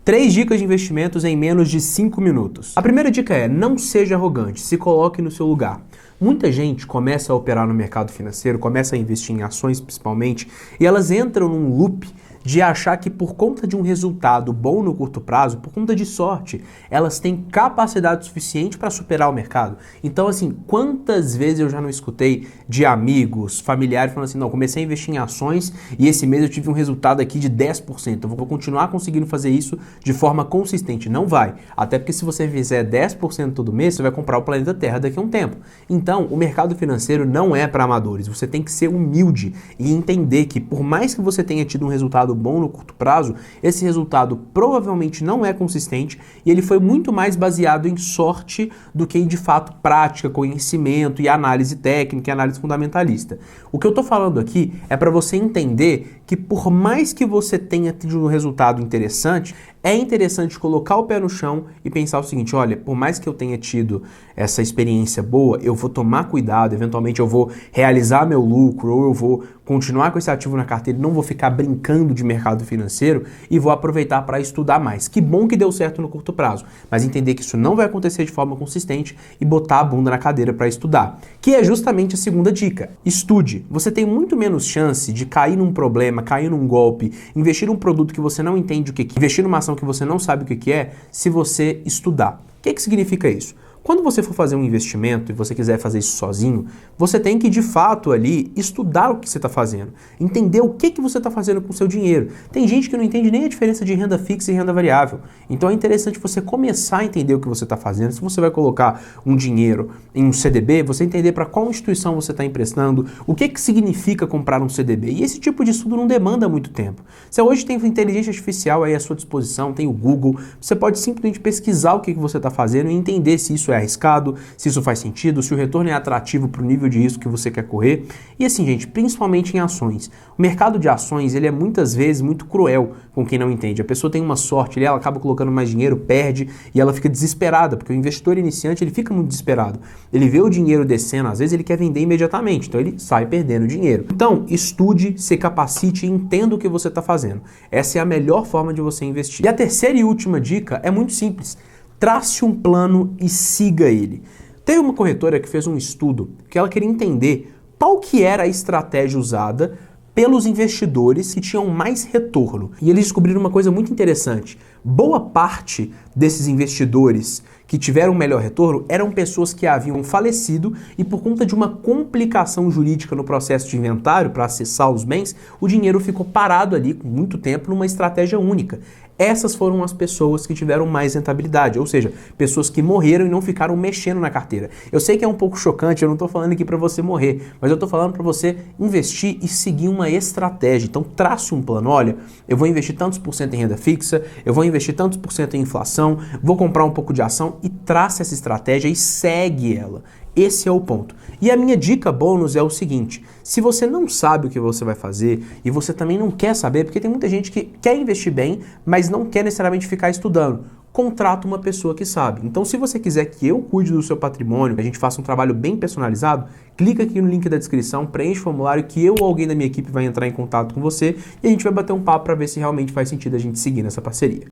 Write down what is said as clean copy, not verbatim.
3 dicas de investimentos em menos de 5 minutos. A primeira dica é: não seja arrogante, se coloque no seu lugar. Muita gente começa a operar no mercado financeiro, começa a investir em ações principalmente, e elas entram num loop de achar que por conta de um resultado bom no curto prazo, por conta de sorte, elas têm capacidade suficiente para superar o mercado. Então, assim, quantas vezes eu já não escutei de amigos, familiares falando assim: não, comecei a investir em ações e esse mês eu tive um resultado aqui de 10%, eu vou continuar conseguindo fazer isso de forma consistente. Não vai, até porque se você fizer 10% todo mês, você vai comprar o planeta Terra daqui a um tempo. Então, o mercado financeiro não é para amadores, você tem que ser humilde e entender que por mais que você tenha tido um resultado bom no curto prazo, esse resultado provavelmente não é consistente e ele foi muito mais baseado em sorte do que em de fato prática, conhecimento e análise técnica e análise fundamentalista. O que eu estou falando aqui é para você entender que por mais que você tenha tido um resultado interessante, é interessante colocar o pé no chão e pensar o seguinte: olha, por mais que eu tenha tido essa experiência boa, eu vou tomar cuidado, eventualmente eu vou realizar meu lucro ou eu vou continuar com esse ativo na carteira e não vou ficar brincando de mercado financeiro e vou aproveitar para estudar mais. Que bom que deu certo no curto prazo, mas entender que isso não vai acontecer de forma consistente e botar a bunda na cadeira para estudar. Que é justamente a segunda dica: estude. Você tem muito menos chance de cair num problema, cair num golpe, investir num produto que você não entende o que é, investir numa ação que você não sabe o que é, se você estudar. O que significa isso? Quando você for fazer um investimento e você quiser fazer isso sozinho, você tem que de fato ali estudar o que você está fazendo, entender o que você está fazendo com o seu dinheiro. Tem gente que não entende nem a diferença de renda fixa e renda variável, então é interessante você começar a entender o que você está fazendo. Se você vai colocar um dinheiro em um CDB, você entender para qual instituição você está emprestando, o que significa comprar um CDB. E esse tipo de estudo não demanda muito tempo. Você hoje tem inteligência artificial aí à sua disposição, tem o Google, você pode simplesmente pesquisar o que você está fazendo e entender se isso é arriscado, se isso faz sentido, se o retorno é atrativo para o nível de risco que você quer correr. E assim, gente, principalmente em ações. O mercado de ações, ele é muitas vezes muito cruel com quem não entende. A pessoa tem uma sorte, ela acaba colocando mais dinheiro, perde e ela fica desesperada, porque o investidor iniciante, ele fica muito desesperado. Ele vê o dinheiro descendo, às vezes ele quer vender imediatamente, então ele sai perdendo dinheiro. Então, estude, se capacite e entenda o que você está fazendo. Essa é a melhor forma de você investir. E a terceira e última dica é muito simples: trace um plano e siga ele. Teve uma corretora que fez um estudo que ela queria entender qual que era a estratégia usada pelos investidores que tinham mais retorno. E eles descobriram uma coisa muito interessante. Boa parte desses investidores que tiveram melhor retorno eram pessoas que haviam falecido e por conta de uma complicação jurídica no processo de inventário para acessar os bens, o dinheiro ficou parado ali por muito tempo numa estratégia única. Essas foram as pessoas que tiveram mais rentabilidade, ou seja, pessoas que morreram e não ficaram mexendo na carteira. Eu sei que é um pouco chocante, eu não estou falando aqui para você morrer, mas eu estou falando para você investir e seguir uma estratégia. Então trace um plano: olha, eu vou investir tantos por cento em renda fixa, eu vou investir tantos por cento em inflação, vou comprar um pouco de ação, e trace essa estratégia e segue ela. Esse é o ponto. E a minha dica bônus é o seguinte: se você não sabe o que você vai fazer e você também não quer saber, porque tem muita gente que quer investir bem, mas não quer necessariamente ficar estudando, contrata uma pessoa que sabe. Então, se você quiser que eu cuide do seu patrimônio, que a gente faça um trabalho bem personalizado, clica aqui no link da descrição, preenche o formulário que eu ou alguém da minha equipe vai entrar em contato com você e a gente vai bater um papo para ver se realmente faz sentido a gente seguir nessa parceria.